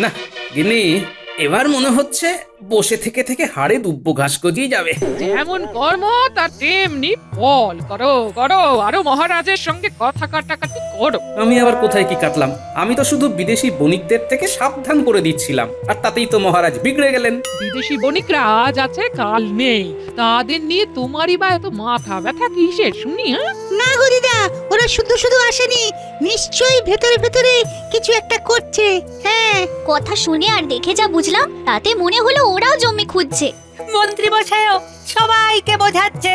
না গিন্নি, এবার মনে হচ্ছে বসে থেকে থেকে হাড়ে দুব্ব ঘাস গজিয়ে যাবে। যেমন কর্ম তার তেমনি ফল। করো করো, আরো মহারাজের সঙ্গে কথা কাটাকাটি করো। আমি আবার কোথায় কি কাটলাম? আমি তো শুধু বিদেশি বণিকদের থেকে সাবধান করে দিচ্ছিলাম, আর তাতেই তো মহারাজ বিগড়ে গেলেন। বিদেশি বণিকরা আজ আছে কাল নেই, তাদের নিয়ে তোমারই বা এত মাথা ব্যথা কিসের শুনি? হ্যাঁ, না গো দিদা, ওরা শুধু শুধু আসেনি, নিশ্চয়ই ভেতরে ভেতরে কিছু একটা করছে। হ্যাঁ, কথা শুনে আর দেখে যা বুঝলাম, তাতে মনে হলো ওরাও জমি খুঁজছে। মন্ত্রী মশাইও সবাইকে বোঝাচ্ছে।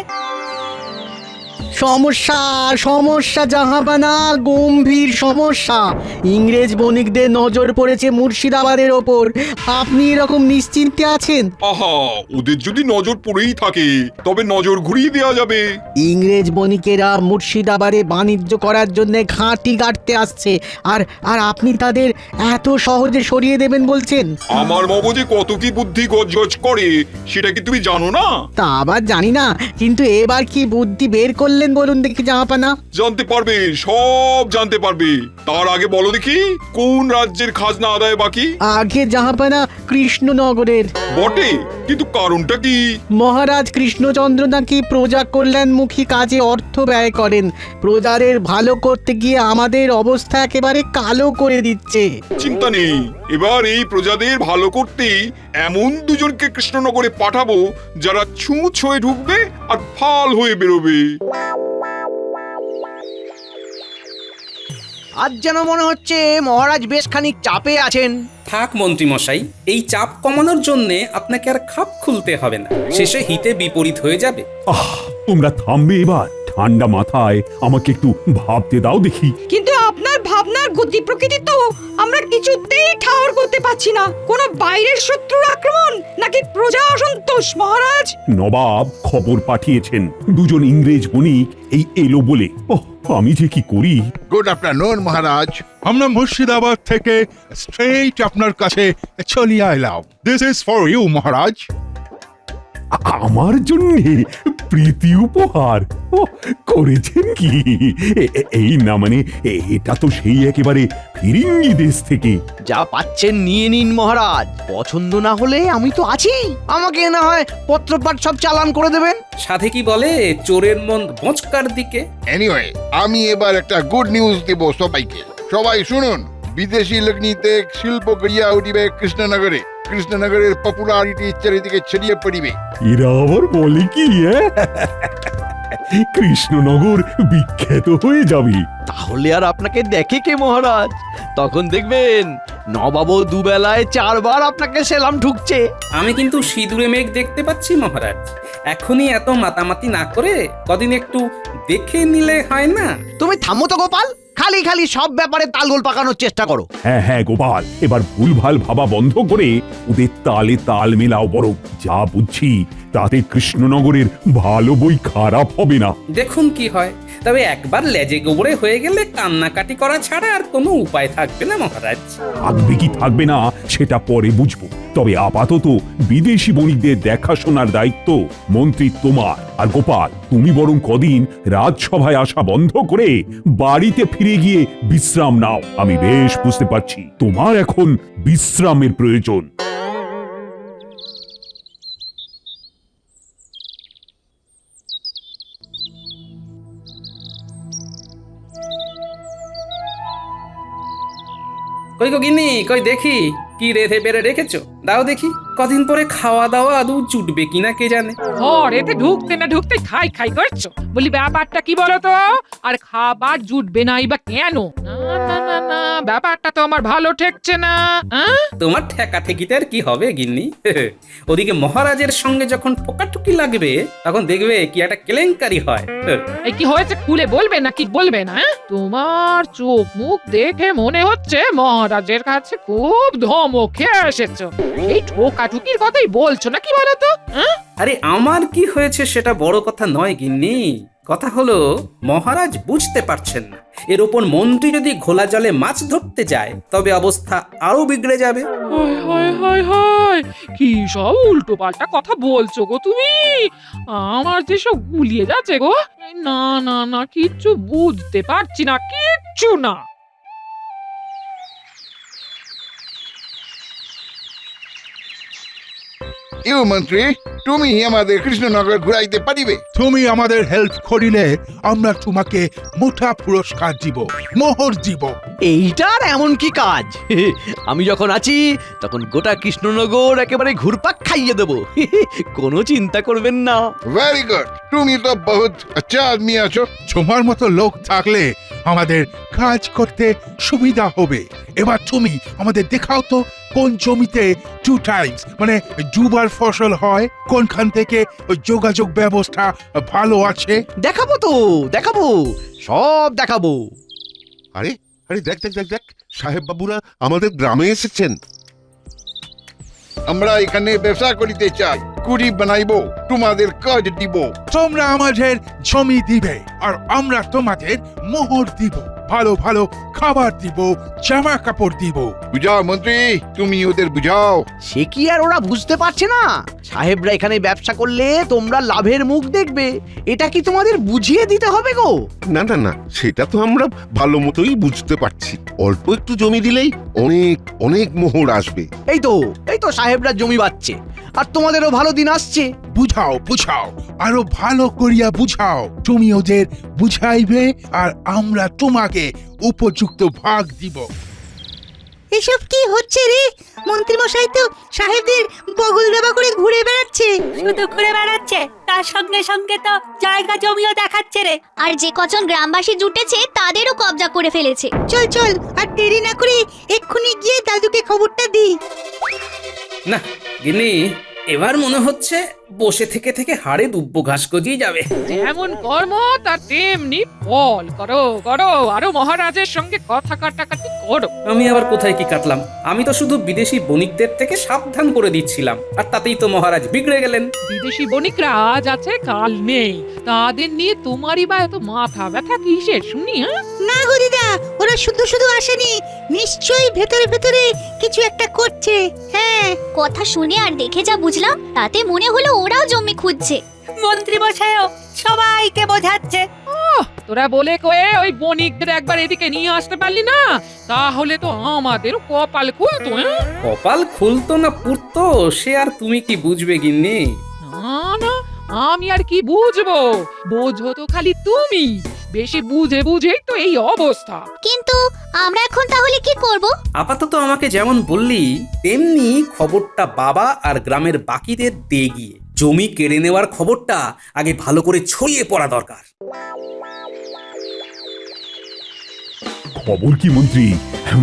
সমস্যা সমস্যা জাহাপানা, গম্ভীর সমস্যা। ইংরেজ বণিকদের নজর পড়েছে মুর্শিদাবাদের ওপর। আপনি এরকম নিশ্চিন্তে আছেন? আহা, ওদের যদি নজর পড়েই থাকে তবে নজর ঘুরিয়ে দেওয়া যাবে। ইংরেজ বণিকেরা মুর্শিদাবাদে বাণিজ্য করার জন্য ঘাঁটি গাড়তে আসছে, আর আর আপনি তাদের এত সহজে সরিয়ে দেবেন বলছেন? আমার মগজে কত কি বুদ্ধি গজগজ করে সেটা কি তুমি জানো না? তা আবার জানি না, কিন্তু এবার কি বুদ্ধি বের করলেন বলুন দেখি জাহাপানা। জানতে পারবে, সব জানতে পারবে। তার আগে বলো দেখি, কোন রাজ্যের খাজনা আদায় বাকি? আগে জাহাপানা কৃষ্ণনগরের। বটে, কিন্তু কারণটা কি? মহারাজ কৃষ্ণচন্দ্র নাকি প্রজা কল্যাণমুখী কাজে অর্থ ব্যয় করেন, প্রজাদের ভালো করতে গিয়ে আমাদের অবস্থা একেবারে কালো করে দিচ্ছে। চিন্তা নেই, এবার এই প্রজাদের ভালো করতেই এমন দুজনকে কৃষ্ণনগরে পাঠাবো যারা ছুঁচ হয়ে ঢুকবে আর ফাল হয়ে বেরোবে। আজ যেন মনে হচ্ছে মহারাজ বেশ খানিক চাপে আছেন। থাক মন্ত্রী মশাই, এই চাপ কমানোর জন্য আপনাকে আর খাপ খুলতে হবে না, শেষে হিতে বিপরীত হয়ে যাবে। তোমরা থামবে এবার? ঠান্ডা মাথায় আমাকে একটু ভাবতে দাও দেখি। কিন্তু আপনার ভাবনার গতি প্রকৃতি তো আমরা কিছুতেই ঠাহর করতে পারছি না। কোনো বাইরের শত্রুর আক্রমণ নাকি প্রজা অসন্তোষ মহারাজ? নবাব খবর পাঠিয়েছেন দুজন ইংরেজ বণিক এই এলো বলে। আমি যে কি করি। গুড আফটারনুন মহারাজ, আমরা মুর্শিদাবাদ থেকে স্ট্রেইট আপনার কাছে চলে এলাম। দিস ইজ ফর ইউ মহারাজ। আমার জন্য প্রীতি উপহার করেছেন কি? এই না মানে এটা তো সেই একেবারে ফিরিঙ্গি দেশ থেকে। যা পাচ্ছেন নিয়ে নিন মহারাজ, পছন্দ না হলে আমি তো আছি, আমাকে না হয় পত্রপাঠ সব চালান করে দেবেন। সাধে কি বলে, চোরের মন বচকার দিকে। এনিওয়ে, আমি এবার একটা গুড নিউজ দেব সবাইকে। সবাই শুনুন, বিদেশি লগ্নিতে শিল্প গড়িয়া উঠিবে কৃষ্ণনগরে। কৃষ্ণনগরের পপুলারিটি চারিদিকে ছড়িয়ে পড়িবে। এরা আবার বলে কি? কৃষ্ণনগর বিখ্যাত হয়ে যাবে। তাহলে আর আপনাকে দেখে কে মহারাজ? তখন দেখবেন নবাবও দুবেলায় 4 বার আপনাকে সেলাম ঢুকছে। আমি কিন্তু সিঁদুরে মেঘ দেখতে পাচ্ছি মহারাজ। এখনই এত মাতামাতি না করে কদিন একটু দেখে নিলে হয় না? তুমি থামো তো গোপাল, খালি খালি সব ব্যাপারে তালগোল পাকানোর চেষ্টা করো। হ্যাঁ গোপাল, এবার ভুলভাল ভাবা বন্ধ করে ওদের তালে তাল মেলাও। বড় যা বুঝছি তাতে কৃষ্ণনগরের ভালো বই খারাপ হবে না। দেখুন কি হয়। তবে একবার লেজে গোবরে হয়ে গেলে কান্নাকাটি করা ছাড়া আর কোনো উপায় থাকবে না মহারাজ। থাকবে কি থাকবে না সেটা পরে বুঝবো, তবে আপাতত বিদেশি বণিকদের দেখাশোনার দায়িত্ব মন্ত্রী তোমার। আর গোপাল, তুমি বরং কদিন রাজসভায় আসা বন্ধ করে বাড়িতে ফিরে গিয়ে বিশ্রাম নাও। আমি বেশ বুঝতে পারছি তোমার এখন বিশ্রামের প্রয়োজন। কই গো গিন্নি, কই দেখি কি রেধে বেড়ে রেখেছো, দাও দেখি। কদিন পরে খাওয়া দাওয়া আদৌ জুটবে কিনা কে জানে। ঘরেতে ঢুকতে না ঢুকতে খাই খাই করছো। বলি ব্যাপারটা কি বলো তো? আর খাবার জুটবে নাই বা কেন? না না না না, ব্যাপারটা তো আমার ভালো ঠেকছে না। তোমার ঠেকা ঠেকিতে আর কি হবে গিন্নি? ওদিকে মহারাজের সঙ্গে যখন ঠোকাঠুকি লাগবে তখন দেখবে কি একটা কেলেঙ্কারি হয়। এই কি হয়েছে খুলে বলবে নাকি বলবে না? তোমার চোখ মুখ দেখে মনে হচ্ছে মহারাজের কাছে খুব ধমকে এসেছো। এই ঠোকাঠুকির কথাই বলছো নাকি বলো তো? আরে আমার কি হয়েছে সেটা বড় কথা নয় গিন্নি। কথা হলো মহারাজ বুঝতে পারছেন না, এর ওপর মন্ত্রী যদি ঘোলা জলে মাছ ধরতে যায় তবে অবস্থা আরো বিগড়ে যাবে। হায় হায় হায় হায়, কি সব উল্টো পাল্টা কথা বলছো গো তুমি? আমার যে সব গুলিয়ে যাচ্ছে গো। না না না, কিচ্ছু বুঝতে পারছি না, কিচ্ছু না। ইউ মন্ত্রী তুমি আমাদের কৃষ্ণনগর ঘুরাইতে পারিবে? তুমি আমাদের হেল্প করিলে আমরা তোমাকে মোটা পুরস্কার দিব, মোহর দিব। এইটার এমন কি কাজ? আমি যখন আছি তখন গোটা কৃষ্ণনগর একেবারে ঘুরপাক খাইয়ে দেব। কোনো চিন্তা করবেন না। ভেরি গুড, তুমি তো বহুত আচ্ছা আদমি আছো। তোমার মতো লোক থাকলে আমাদের কাজ করতে সুবিধা হবে। এবার তুমি আমাদের দেখাও তো কোন জমিতে 2 টাইমস মানে দুবার ফসল হয়, কোনখান থেকে ওই যোগাযোগ ব্যবস্থা ভালো আছে। দেখাবো তো, দেখাবো, সব দেখাবো। আরে আরে দেখ দেখ দেখ দেখ, সাহেব বাবুরা আমাদের গ্রামে এসেছেন। আমরা এখানে ব্যবসা করিতে চাই, কুড়ি বানাইবো, তোমাদের কাজ দিব। তোমরা আমাদের জমি দিবে আর আমরা তোমাদের মোহর দিব, ভালো ভালো খাবার দিব, জামা কাপড় দিব। বুঝাও মন্ত্রী, তুমি ওদের বুঝাও। সে কি আর ওরা বুঝতে পারছে না? সাহেবরা এখানে ব্যবসা করলে তোমরা লাভের মুখ দেখবে, এটা কি তোমাদের বুঝিয়ে দিতে হবে গো? না না না, সেটা তো আমরা ভালো মতোই বুঝতে পারছি। অল্প একটু জমি দিলেই অনেক অনেক মোহর আসবে। এই তো সাহেবরা জমি বাচ্ছে, আর তোমাদেরও ভালো দিন আসছে। বুঝাও বুঝাও, আরো ভালো করিয়া বুঝাও। তুমি ওদের বুঝাইবে আর আমরা তোমাকে উপযুক্ত ভাগ দিব। এসব কি হচ্ছে রে? মন্ত্রী মশাই তো সাহেবদের বগল দেবা করে ঘুরে বেড়াচ্ছে। শুধু ঘুরে বেড়াচ্ছে, তার সঙ্গে সঙ্গে তো জায়গা জমিও দেখাচ্ছে রে। আর যে কজন গ্রামবাসী জুটেছে তাদেরও কবজা করে ফেলেছে। চল চল, আর দেরি না করে এক্ষুনি গিয়ে দাদুকে খবরটা দি। না গিন্নি, এবার মনে হচ্ছে বসে থেকে থেকে হাড়ে দুব্বো ঘাস গজিয়ে যাবে। যেমন কর্ম তার তেমনি ফল। করো করো, আরো মহারাজের সঙ্গে কথা কাটাকাটি করো। আমি আবার কোথায় কি কাটলাম? আমি তো শুধু বিদেশি বণিকদের থেকে সাবধান করে দিচ্ছিলাম, আর তাতেই তো মহারাজ বিগড়ে গেলেন। বিদেশি বণিকরা আজ আছে কাল নেই, তাদের নিয়ে তোমারই বা এত মাথা ব্যথা কিসের শুনি? না গো দিদা, ওরা শুধু শুধু আসেনি, নিশ্চয়ই ভেতরে ভেতরে কিছু একটা করছে। হ্যাঁ, কথা শুনে আর দেখে যা বুঝলাম তাতে মনে হলো ওরাও জমি খুঁজছে। মন্ত্রী মশাইও সবাইকে বোঝাচ্ছে। তোরা বলে কয়ে ওই বণিকদের একবার এদিকে নিয়ে আসতে পারলি না, তাহলে তো আমাদের কপাল খুলতো। কপাল খুলতো না পুড়তো সে আর তুমি কি বুঝবে গিন্নি? না না, আমি আর কি বুঝবো? বোঝো তো খালি তুমি। বেশি বুঝে বুঝেই তো এই অবস্থা। কিন্তু আমরা এখন তাহলে কি করব? আপাতত আমাকে যেমন বললি তেমনি খবরটা বাবা আর গ্রামের বাকিদের দিয়ে গিয়ে জমি কেড়ে নেওয়ার খবরটা আগে ভালো করে ছড়িয়ে পড়া দরকার। খবর কি মন্ত্রী?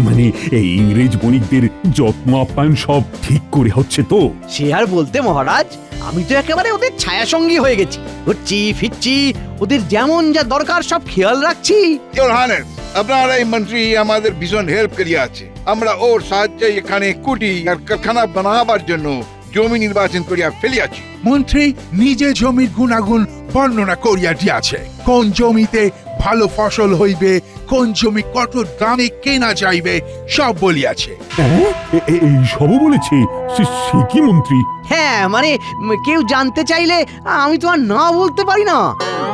মানে এই ইংরেজ বণিকদের যত্ন আপ্যায়ন সব ঠিক করে হচ্ছে তো? সে আর বলতে মহারাজ, আমি তো একেবারে ওদের ছায়া সঙ্গী হয়ে গেছি। ঘুরছি ফিরছি, ওদের যেমন যা দরকার সব খেয়াল রাখছি। ইওর হানেস, আপনার এই মন্ত্রী আমাদের ভীষণ হেল্প করিয়া আছে। আমরা ওর সাহায্যে এখানে কুটি আর কারখানা বানাবার জন্য জমি নির্বাচন করিয়া ফেলিয়াছি। মন্ত্রী নিজে জমির গুণাগুণ বর্ণনা করিয়া দিয়াছে, কোন জমিতে ভালো ফসল হইবে, কোন জমি কত দামে কেনা যাইবে, সব বলিয়াছে। এই সবও বলেছে? সে কি মন্ত্রী? হ্যাঁ মানে কেউ জানতে চাইলে আমি তো আর না বলতে পারি না,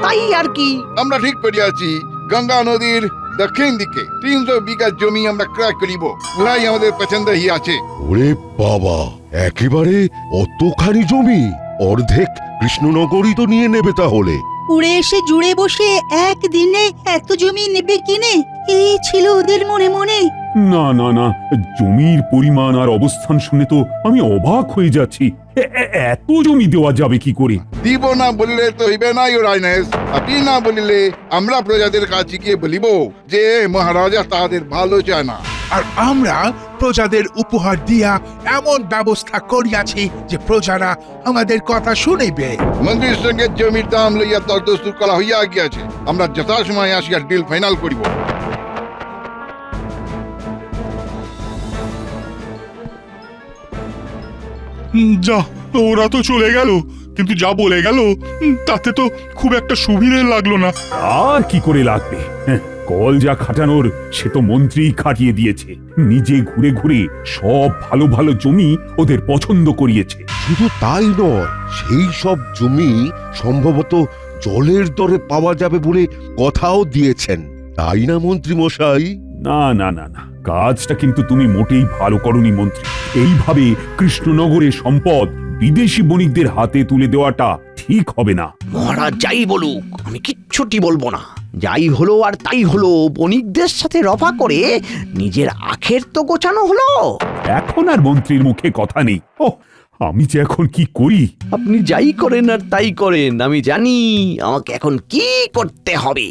তাই আর কি। আমরা ঠিক করিয়াছি, গঙ্গা নদীর দক্ষিণ দিকে 300 বিঘা জমি আমরা ক্রয় করিব। উহাই আমাদের পছন্দ আছে। ওরে বাবা, একেবারে অতখানি জমি? অর্ধেক কৃষ্ণনগরই তো নিয়ে নেবে তাহলে। উড়ে এসে জুড়ে বসে একদিনে এত জমি নেবে কিনে, এই ছিল ওদের মনে মনে। না না না, জমির পরিমাণ আর অবস্থান শুনে তো আমি অবাক হয়ে যাচ্ছি। এত জমি দেওয়া যাবে কি করে? দিব না বলিলে তো হইবে না ইওর হাইনেস। আপনি না বলিলে আমরা প্রজাদের কাছে গিয়ে বলিব যে মহারাজা তাদের ভালো চায় না। আর আমরা প্রজাদের উপহার দিয়া এমন ব্যবস্থা করিয়াছি যে প্রজারা আমাদের কথা শুনিবে। মন্ত্রীর সঙ্গে জমির দাম লইয়া দরদস্তুর করা হইয়া গিয়াছে। আমরা যথাসময়ে আসিয়া ডিল ফাইনাল করিব। যা, ওরা তো চলে গেল, কিন্তু যা বলে গেল তাতে তো খুব একটা সুবিধে লাগলো না। আর কি করে লাগবে? কল যা খাটানোর সে তো মন্ত্রী খাটিয়ে দিয়েছে। নিজে ঘুরে ঘুরে সব ভালো ভালো জমি ওদের পছন্দ করিয়েছে। শুধু তাই নয়, সেই সব জমি সম্ভবত জলের দরে পাওয়া যাবে বলে কথাও দিয়েছেন, তাই না মন্ত্রী মশাই? না না না না, কাজটা কিন্তু তুমি মোটেই ভালো করনি মন্ত্রী। এইভাবে কৃষ্ণনগরের সম্পদ বিদেশি বণিকদের হাতে তুলে দেওয়াটা ঠিক হবে না। মহারাজ যাই বলুক, আমি কিচ্ছুটি বলবো না। যাই হলো আর তাই হলো, বণিকদের সাথে রফা করে নিজের আখের তো গোছানো হলো। এখন আর মন্ত্রীর মুখে কথা নেই। ও, আমি যে এখন কি করি? আপনি যাই করেন আর তাই করেন, আমি জানি আমাকে এখন কি করতে হবে।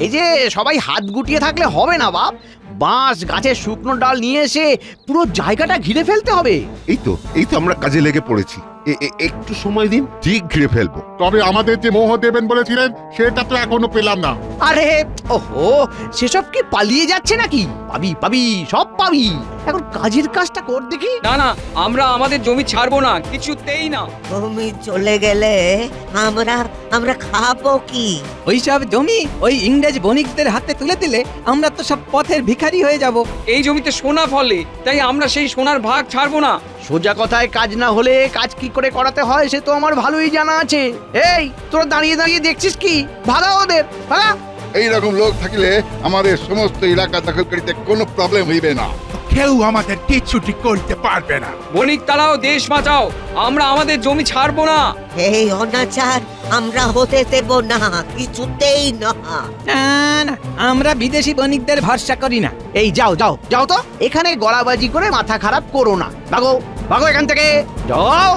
এই যে সবাই হাত গুটিয়ে থাকলে হবে না বাপ। বাঁশ গাছের শুকনো ডাল নিয়ে এসে পুরো জায়গাটা ঘিরে ফেলতে হবে। এই তো আমরা কাজে লেগে পড়েছি। একটু সময় দিন, ঠিক ঘিরে ফেলবো। তবে আমাদের যে মোহ দেবেন বলেছিলেন সেটা তো এখনো পেলাম না। আরে ওহো, সেসব কি পালিয়ে যাচ্ছে নাকি? পাবি সব পাবি। এখন কাজের কাজটা কর দেখি। না না, আমরা আমাদের জমি ছাড়বো না, কিছুতেই না। তুমি চলে গেলে আমরা খাবো কি? ওইসব জমি ওই ইংরেজ বণিকদের হাতে তুলে দিলে আমরা তো সব পথের ভিখারি হয়ে যাব। এই জমিতে সোনা ফলে, তাই আমরা সেই সোনার ভাগ ছাড়বো না। সোজা কথায় কাজ না হলে কাজ কি করে করাতে হয় সে তো আমার ভালোই জানা আছে। এই তোরা দাঁড়িয়ে দাঁড়িয়ে দেখছিস কি? ভাগা ওদের, ভাগা। এইরকম লোক থাকলে আমাদের সমস্ত এলাকা দখলকারীতে কোনো প্রবলেম হইবে না। কেউ আমাদের কিচ্ছুটি করতে পারবে না। বণিক তারাও, দেশ বাঁচাও, আমরা আমাদের জমি ছাড়বো না। এই অনাচার আমরা হতে দেব না, কিছুতেই না। না না, আমরা বিদেশি বণিকদের ভরসা করি না। এই যাও তো, এখানে গলাবাজি করে মাথা খারাপ করো না। ভাগো এখান থেকে, যাও।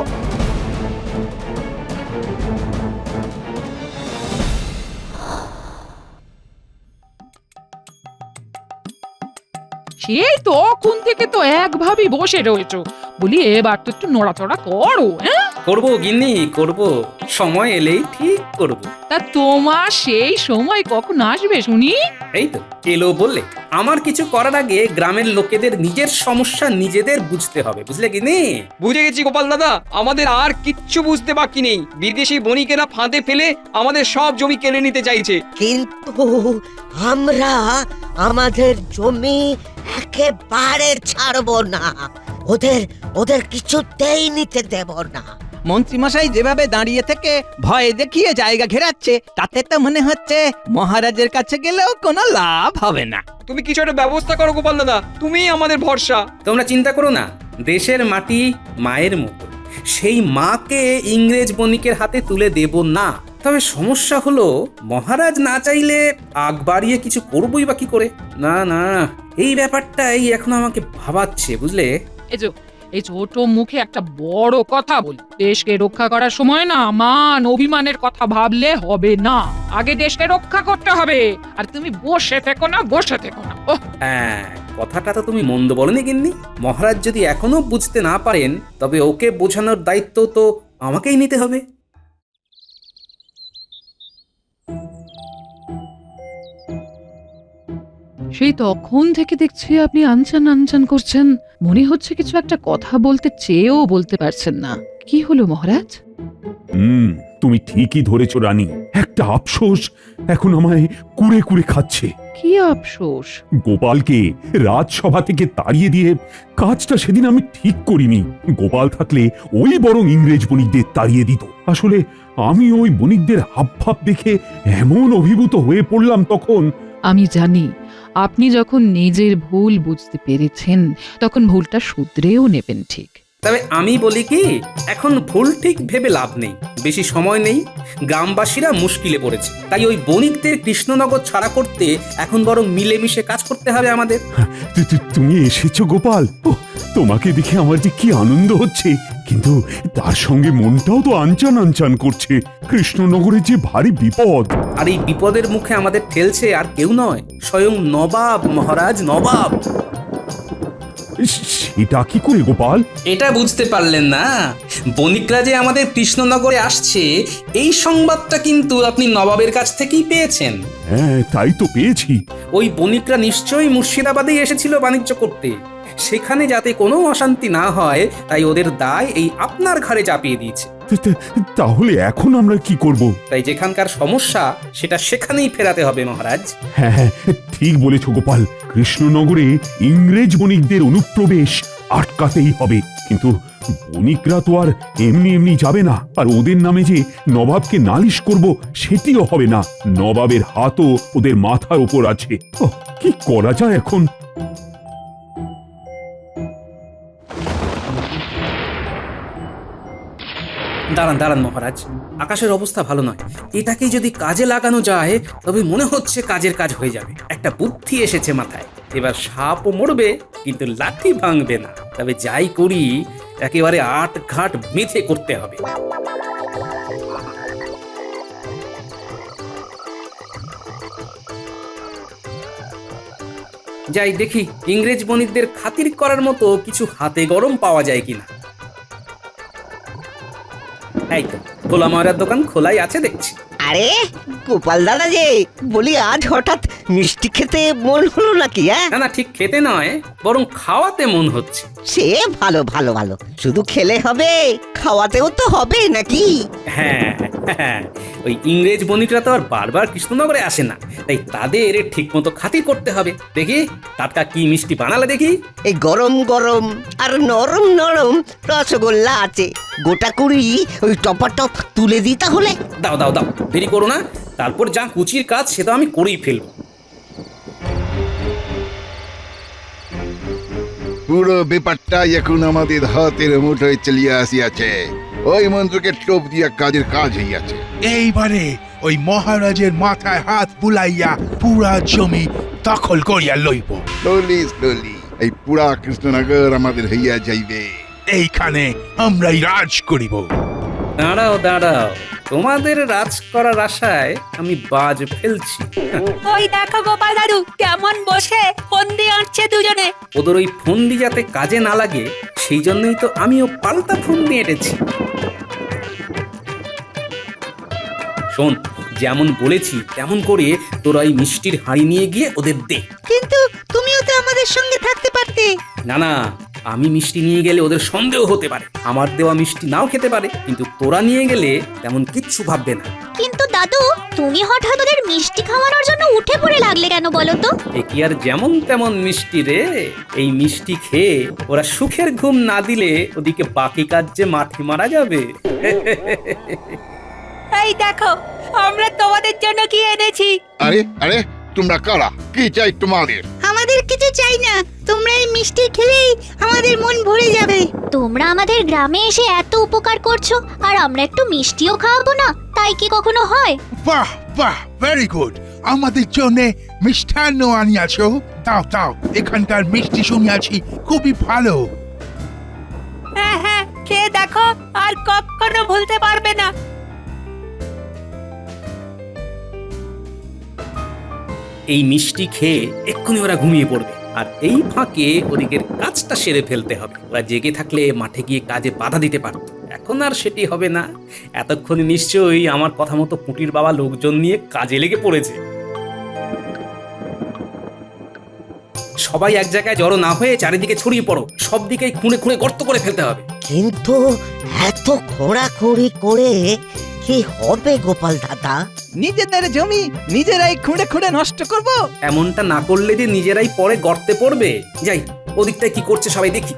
সেই তখন থেকে তো একভাবেই বসে রয়েছো, বলি এবার তো একটু নড়াচড়া করো। হ্যাঁ, করব গিন্নি, করব, সময় এলেই ঠিক করব। তা তোমার সেই সময় কখন আসবে শুনি? এই তো এলো বললে। আমার কিছু করার আগে গ্রামের লোকেদের নিজের সমস্যা নিজেদের বুঝতে হবে, বুঝলে গিন্নি? বুঝে গেছি গোপাল দাদা, আমাদের আর কিচ্ছু বুঝতে বাকি নেই। বিদেশি বণিকেরা ফাঁদে ফেলে আমাদের সব জমি কেড়ে নিতে চাইছে। কিন্তু আমরা আমাদের জমি একেবারে ছাড়বো না, ওদের কিছুতেই নিতে দেব না। মন্ত্রীমশাই যেভাবে দাঁড়িয়ে থেকে ভয় দেখিয়ে জায়গা ঘেরাচ্ছে, তাতে তো মনে হচ্ছে মহারাজের কাছে গেলেও কোনো লাভ হবে না। তুমি কিছু একটা ব্যবস্থা করো গোপাল দাদা, তুমিই আমাদের ভরসা। তোমরা চিন্তা করো না, দেশের মাটি মায়ের মতো, সেই মাকে ইংরেজ বণিকের হাতে তুলে দেব না। তবে সমস্যা হলো, মহারাজ না চাইলে আগ বাড়িয়ে কিছু করবই বা কি করে? না না, এই ব্যাপারটাই এখন আমাকে ভাবাচ্ছে, বুঝলে? এই ছোট মুখে একটা বড় কথা বলি, দেশকে রক্ষা করার সময় না মান অভিমানের কথা ভাবলে হবে না। আগে দেশকে রক্ষা করতে হবে, আর তুমি বসে থেকো না। হ্যাঁ, কথাটা তো তুমি মন্দ বলনি গিন্নি। মহারাজ যদি এখনো বুঝতে না পারেন, তবে ওকে বোঝানোর দায়িত্ব তো আমাকেই নিতে হবে। সেই তখন থেকে দেখছি আপনি আনচান করছেন, মনে হচ্ছে কিছু একটা কথা বলতে চেয়েও বলতে পারছেন না। কি হলো মহারাজ? তুমি ঠিকই ধরেছ রানী। একটা আফসোস এখন আমায় কুরে কুরে খাচ্ছে। কি আফসোস? গোপালকে রাজসভা থেকে তাড়িয়ে দিয়ে কাজটা সেদিন আমি ঠিক করিনি। গোপাল থাকলে ওই বরং ইংরেজ বণিকদের তাড়িয়ে দিত। আসলে আমি ওই বণিকদের হাবভাব দেখে এমন অভিভূত হয়ে পড়লাম তখন। আমি জানি আপনি যখন নিজের ভুল বুঝতে পেরেছেন, তখন ভুলটা শুধরেও নেবেন ঠিক। তবে আমি বলি কি, এখন ভুল ঠিক ভেবে লাভ নেই, বেশি সময় নেই। গ্রামবাসীরা মুশকিলে পড়েছে, তাই ওই বণিকদের কৃষ্ণনগর ছাড়া করতে এখন বরং মিলেমিশে কাজ করতে হবে আমাদের। তুমি এসেছো গোপাল, তোমাকে দেখে আমার যে কি আনন্দ হচ্ছে, কিন্তু তার সঙ্গে মনটাও তো আনচান করছে। কৃষ্ণনগরে যে ভারী বিপদ, আর এই বিপদের মুখে আমাদের ঠেলছে আর কেউ নয়, স্বয়ং নবাব মহারাজ, নবাব। সেটা কি করে গোপাল? এটা বুঝতে পারলেন না? বণিকরা যে আমাদের কৃষ্ণনগরে আসছে, এই সংবাদটা কিন্তু আপনি নবাবের কাছ থেকেই পেয়েছেন। হ্যাঁ, তাই তো পেয়েছি। ওই বণিকরা নিশ্চয়ই মুর্শিদাবাদেই এসেছিল বাণিজ্য করতে। সেখানে যাতে কোনো অশান্তি না হয়, তাই ওদের দায় এই আপনার ঘাড়ে চাপিয়ে দিয়েছে। তাহলে এখন আমরা কি করব? তাই যেখানকার সমস্যা সেটা সেখানেই ফেরাতে হবে মহারাজ। হ্যাঁ, ঠিক বলেছ গোপাল। কৃষ্ণনগরে ইংরেজ বণিকদের অনুপ্রবেশ আটকাতেই হবে। কিন্তু বণিকরা তো আর এমনি যাবে না, আর ওদের নামে যে নবাবকে নালিশ করব সেটিও হবে না। নবাবের হাতও ওদের মাথার উপর আছে। কি করা যায় এখন? দাঁড়ান দাঁড়ান মহারাজ, আকাশের অবস্থা ভালো নয়। এটাকেই যদি কাজে লাগানো যায় তবে মনে হচ্ছে কাজের কাজ হয়ে যাবে। একটা বুদ্ধি এসেছে মাথায়। এবার সাপও মরবে কিন্তু লাঠি ভাঙবে না। তবে যাই করি একেবারে আট ঘাট বেঁধে করতে হবে। যাই দেখি ইংরেজ বণিকদের খাতির করার মতো কিছু হাতে গরম পাওয়া যায় কিনা। এই তো খোলা ময়রার দোকান খোলাই আছে দেখছি। আরে গোপাল দাদা যে বলি, আজ হঠাৎ মিষ্টি খেতে মন হলো নাকি? না না, ঠিক খেতে নয়, বরং খাওয়াতে মন হচ্ছে। সে ভালো ভালো ভালো, শুধু খেলে হবে, খাওয়াতেও তো হবে নাকি? হ্যাঁ হ্যাঁ, ওই ইংরেজ বণিকরা তো আর বারবার কৃষ্ণনগরে আসে না, তাই তাদের ঠিক মতো খাতির করতে হবে। দেখি টাটকা কি মিষ্টি বানালে দেখি। এই গরম গরম আর নরম নরম রসগোল্লা আছে, গোটা কুড়ি ওই টপাটপ তুলে দিই তাহলে। দাও দাও দাও, দেরি করো না। তারপর যা কুচির কাজ সেটা আমি করেই ফেলবো। পুরো ব্যাপারটা এখন আমাদের হাতের মুঠোয় চলিয়া আসিয়াছে। ওই মন্ত্রকে টোপ দিয়া কাজের কাজ হইয়াছে। এইবারে ওই মহারাজের মাথায় হাত বুলাইয়া পুরা জমি দখল করিয়া লইব। স্লোলি স্লোলি এই পুরা কৃষ্ণনগর আমাদের হইয়া যাইবে। এইখানে আমরাই রাজ করিব। দাঁড়াও দাঁড়াও, তোমাদের রাজ করার আশায় আমি বাজ ফেলছি। ওই দেখো গোপাল দাদু কেমন বসে ফন্দি আঁটছে দুজনে। ওদের ওই ফন্দি যাতে কাজে না লাগে সেই জন্যই তো আমিও পাল্টা ফন্দি এঁটেছি। শোন, যেমন বলেছি তেমন করে তোরা ওই মিষ্টির হাঁড়ি নিয়ে গিয়ে ওদের দে। কিন্তু তুমিও তো আমাদের সঙ্গে থাকতে পারতে। না না, আমি মিষ্টি নিয়ে গেলে ওদের সন্দেহ হতে পারে, আমার দেওয়া মিষ্টি নাও খেতে পারে, কিন্তু তোরা নিয়ে গেলে তেমন কিচ্ছু ভাববে না। কিন্তু দাদু, তুমি হঠাৎ ওদের মিষ্টি খাওয়ানোর জন্য উঠে পড়ে লাগলে কেন বলো তো? এ কি আর যেমন তেমন মিষ্টি রে, এই মিষ্টি খেয়ে ওরা সুখের ঘুম না দিলে ওদিকে বাকি কাজ যে মাঠে মারা যাবে। এই দেখো আমরা তোমাদের জন্য কি এনেছি। আরে আরে, তোমরা কারা? কি চাই তোমাদের? আমাদের কিছু চাই না, তোমরা এই মিষ্টি খেলেই আমাদের মন ভরে যাবে। তোমরা আমাদের গ্রামে এসে এত উপকার করছো আর আমরা একটু মিষ্টিও খাওয়াবো না, তাই কি কখনো হয়? বাহ বাহ, ভেরি গুড। আমাদের জন্য মিষ্টান্ন আনিয়াছো। দাও দাও, এখানকার মিষ্টি শুনিয়াছি খুবই ভালো। হ্যাঁ হ্যাঁ, খেয়ে দেখো, আর কখনো ভুলতে পারবে না। এই মিষ্টি খেয়ে এক্ষুনি ওরা ঘুমিয়ে পড়বে, আর এই ফাঁকে ওদিকের কাজটা সেরে ফেলতে হবে। ওরা জেগে থাকলে মাঠে গিয়ে কাজে বাধা দিতে পারত, এখন আর সেটি হবে না। এতক্ষণে নিশ্চয়ই আমার কথা মতো পুটির বাবা লোকজন নিয়ে কাজে লেগে পড়েছে। সবাই এক জায়গায় জড়ো না হয়ে চারিদিকে ছড়িয়ে পড়ো, সব দিকেই খুঁড়ে খুঁড়ে গর্ত করে ফেলতে হবে। কিন্তু এত খোঁড়াখুড়ি করে কি হবে গোপাল দাদা? নিজেদের জমি নিজেরাই খুঁড়ে খুঁড়ে নষ্ট করব? এমনটা না করলে যে নিজেরাই পরে গর্তে পড়বে। যাই, ওদিকটায় কি করছে সবাই দেখি।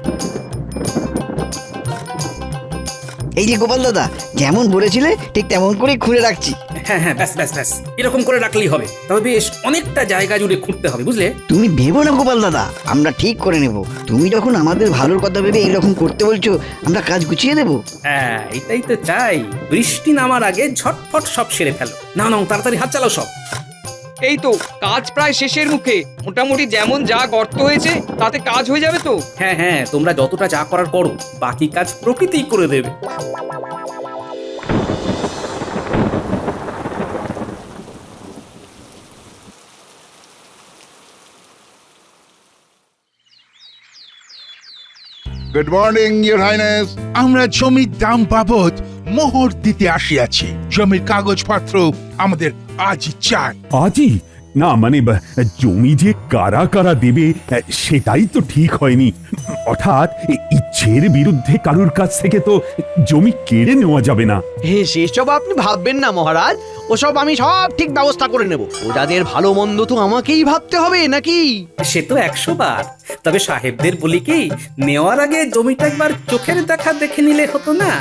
এই যে গোপাল দাদা, যেমন বলেছিলে ঠিক তেমন করে খুঁড়ে রাখছি। হ্যাঁ হ্যাঁ, ব্যাস ব্যাস ব্যাস, এরকম করে রাখলেই হবে। তবে বেশ অনেকটা জায়গা জুড়ে খুঁড়তে হবে, বুঝলে? তুমি ভেবো না গোপাল দাদা, আমরা ঠিক করে নেব। তুমি যখন আমাদের ভালোর কথা ভেবে এইরকম করতে বলছো, আমরা কাজ গুছিয়ে দেব। হ্যাঁ, এটাই তো চাই। বৃষ্টি নামার আগে ঝটফট সব সেরে ফেলো। না না, তাড়াতাড়ি হাত চালাও সব। এই তো কাজ প্রায় শেষের মুখে, মোটামুটি যেমন যা গর্ত হয়েছে তাতে কাজ হয়ে যাবে তো। হ্যাঁ হ্যাঁ, তোমরা যতটা যা করার করো, বাকি কাজ প্রকৃতিই করে দেবে। Good morning your highness. আমরা জমির দাম বাবদ মোহর দিতে আসিয়াছি। জমির কাগজপত্র আমাদের আজই চাই। আজই? না মানে জমি যে কারা কারা দেবে সেটাই তো ঠিক হয়নি। অর্থাৎ ইচ্ছের বিরুদ্ধে কারুর কাছ থেকে তো জমি কেড়ে নেওয়া যাবে না। সেসব আপনি ভাববেন না মহারাজ, ওসব আমি সব ঠিক ব্যবস্থা করে নেব। ওদের ভালো মন্দ তো আমাকেই ভাবতে হবে নাকি? সে তো 100 বার। তবে সাহেবদের বলি কি, নেওয়ার আগে জমিটা একবার চোখের দেখা দেখে নিলে হতো না?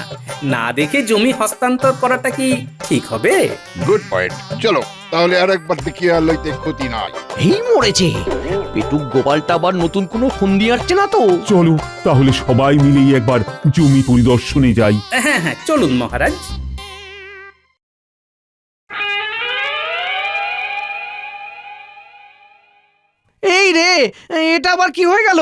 না দেখে জমি হস্তান্তর করাটা কি ঠিক হবে? Good point. চলো তাহলে আর একবার দেখিয়ে আর লইতে ক্ষতি নাই। এই মরেছে পেটুক গোপালটা আবার নতুন কোনো ফন্দি আসছে না তো? চলো তাহলে সবাই মিলেই একবার জমি পরিদর্শনে যাই। হ্যাঁ হ্যাঁ চলুন মহারাজ। এই রে, এটা আবার কি হয়ে গেল?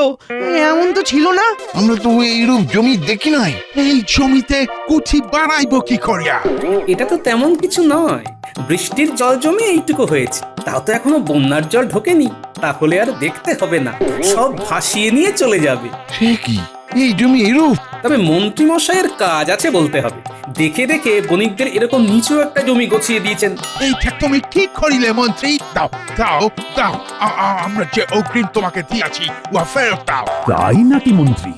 এমন তো ছিল না। আমরা তো এইরূপ জমি দেখি নাই। এই জমিতে কুঠি বানাইবো কি করিয়া? এটা তো তেমন কিছু নয়, বৃষ্টির জল জমে এইটুকু হয়েছে, তাও তো এখনো বন্যার জল ঢোকেনি। তাহলে আর দেখতে হবে না, সব ভাসিয়ে নিয়ে চলে যাবে। সে কি, এই জমি এরূপ? তবে মন্ত্রী মশাইয়ের কাজ আছে বলতে হবে। দেখে দেখে বণিকদের এরকম নিচু একটা জমি গছিয়ে দিয়েছেন। এইটা তুমি ঠিক করিলে মন্ত্রী। দাও দাও দাও, আমরা যে অগ্রিম তোমাকে দিয়েছি উহা ফেরত দাও। তাই নাকি মন্ত্রী?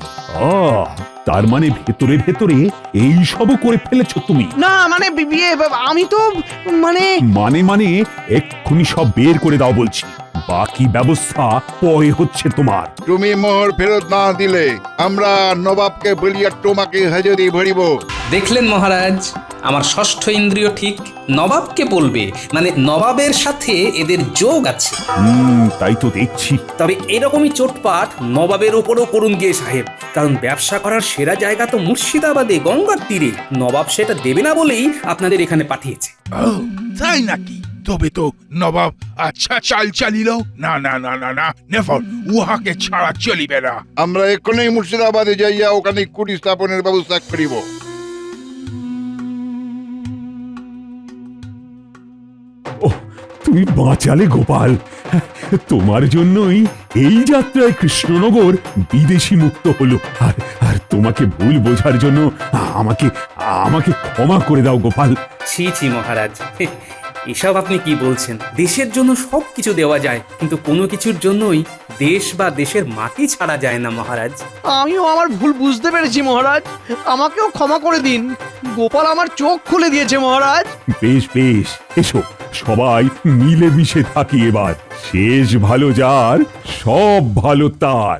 তার মানে ভেতরে ভেতরে এই সবও করে ফেলেছো তুমি? না মানে বিয়ে, আমি তো মানে মানে এক্ষুনি সব বের করে দাও বলছি, বাকি ব্যবস্থা পরে হচ্ছে তোমার। তুমি মোহর ফেরত না দিলে আমরা নবাবকে বলিয়া তোমাকে হাজতে ভরিব। দেখলেন মহারাজ, আমার ষষ্ঠ ইন্দ্রিয় ঠিক নবাবকে বলবে, মানে নবাবের সাথে এদের যোগ আছে। তাই তো দেখছি। তবে এরকমই চোটপাট নবাবের ওপরও করুন গিয়ে সাহেব, কারণ ব্যবসা করার সেরা জায়গা তো মুর্শিদাবাদে গঙ্গার তীরে। নবাব সেটা দেবে না বলেই আপনাদের এখানে পাঠিয়েছে। তাই নাকি? তবে তো নবাব আচ্ছা চাল চালিল। না না না না না, নেভার, উহাকে ছাড়া চলিবে না। আমরা এক্ষুনি মুর্শিদাবাদে যাইয়া ওখানে কুটি স্থাপনের ব্যবস্থা করিব। তুমি বাঁচালে গোপাল, তোমার জন্যই এই যাত্রায় কৃষ্ণনগর বিদেশি মুক্ত হলো। আর তোমাকে ভুল বোঝার জন্য আমাকে আমাকে ক্ষমা করে দাও গোপাল। ছি ছি মহারাজ, এসব আপনি কি বলছেন? দেশের জন্য সব কিছু দেওয়া যায়, কিন্তু কোনো কিছুর জন্যই দেশ বা দেশের মাটি ছাড়া যায় না মহারাজ। আমিও আমার ভুল বুঝতে পেরেছি মহারাজ, আমাকেও ক্ষমা করে দিন। গোপাল আমার চোখ খুলে দিয়েছে মহারাজ। বেশ বেশ, এসো সবাই মিলেমিশে থাকি এবার। শেষ ভালো যার, সব ভালো তার।